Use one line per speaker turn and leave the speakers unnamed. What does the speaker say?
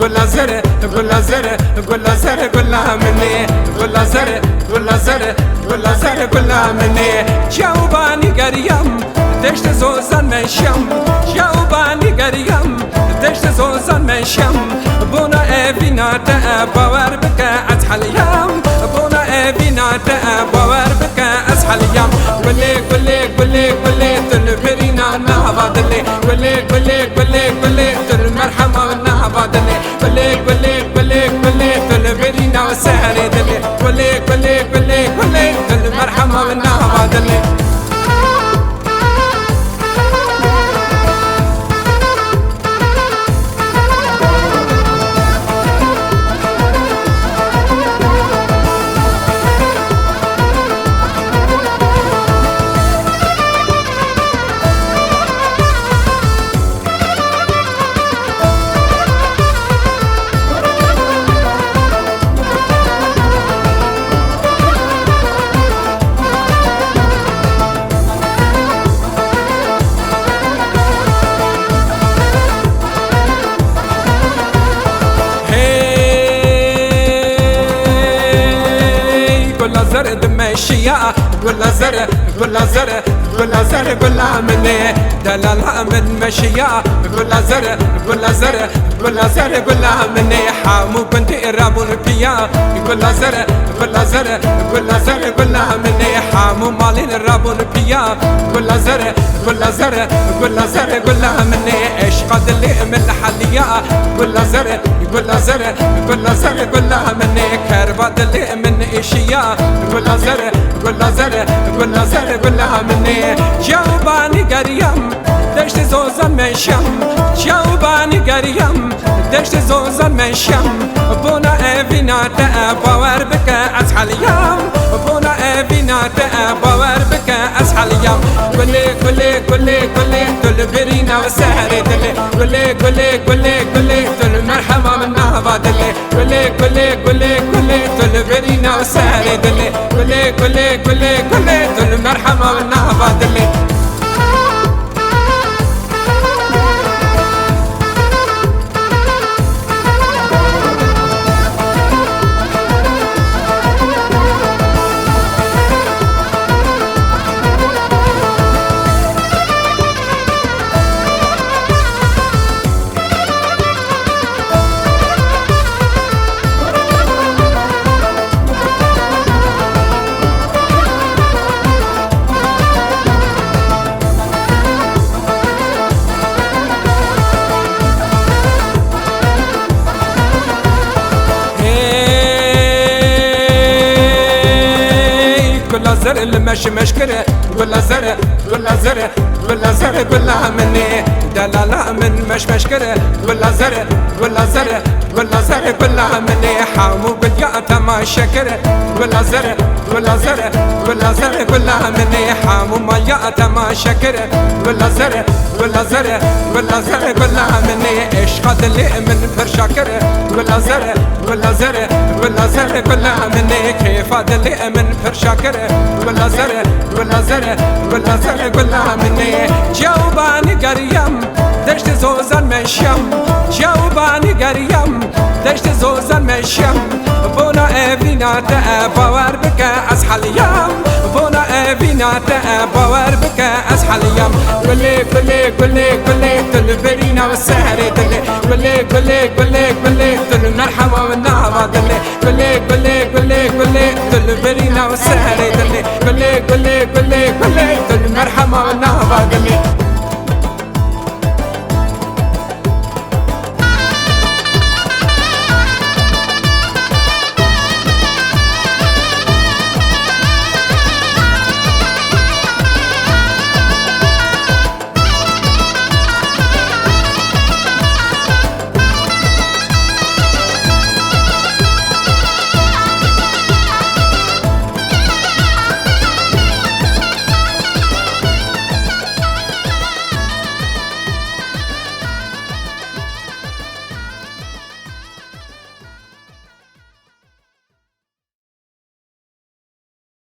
قول زر قول زر قول زر قول مني قول زر قول زر قول زر قول مني جاوباني قريم دشت زوزان مشم جاوباني قريم دشت زوزان مشم بونا افينا باور بك اتحل يام بونا افينا باور بك اسحل يام قولي قولي قولي قولي تنفرينا نهبادلي قولي قولي قولي قولي تنمرحمة نهبادلي قولي قولي قولي قولي تنفرينا وسهري دلي قولي قولي قولي قولي تنمرحمة نهبادلي زر دمشيا قول زر قول زر قول زر قول مني دلالها من مشيا قول زر قول زر قول زر قول مني حامو بنت رابون بيا قول زر قول زر قول زر قول مني حامو مالين رابون بيا قول زر قول زر قول زر قول مني ايش قد اللي من الحليا قول زر قول زر قول زر قول مني كربات اللي من اشيا قول زر قول زر قول زر قول مني جاوباني قريم دشت زوزان مشم جاوباني قريم دشت زوزان مشم بونا افينا باور بك اسحل يام بونا افينا باور بك اسحل يام قولي قولي قولي قولي تلبرينا وسهري دلي قولي قولي قولي قولي تلمرحمة من نهبادلي قولي قولي قولي قولي تلبرينا وسهري دلي قولي قولي قولي قولي تلمرحمة من نهبادلي زر المش مشكرة ولا زر ولا زر ولا زر ولا مني دلالة من مش مشكرة ولا زر ولا زر ولا زر ولا مني حامو بالياتا ما شكرة ولا زر ولا زر ولا زر ولا مني حامو ما ياتا ما شكرة ولا زر ولا زر ولا زر ولا مني ايش قد اللي من فرشاكرة ولا زر ولا زر ولا زر ولا مني كيف هذا اللي من فرشاكرة ولا زر ولا زر ولا زر ولا مني جاوباني قريم دشت زوزان مشم جاوباني قريم دشت زوزان مشم بونا افينا باور بك اسحل يام بونا افينا باور بك اسحل يام قولي قولي قولي قولي تلبرينا والسهري دلي قولي قولي قولي قولي تلمرحمة والنهبة دلي قولي قولي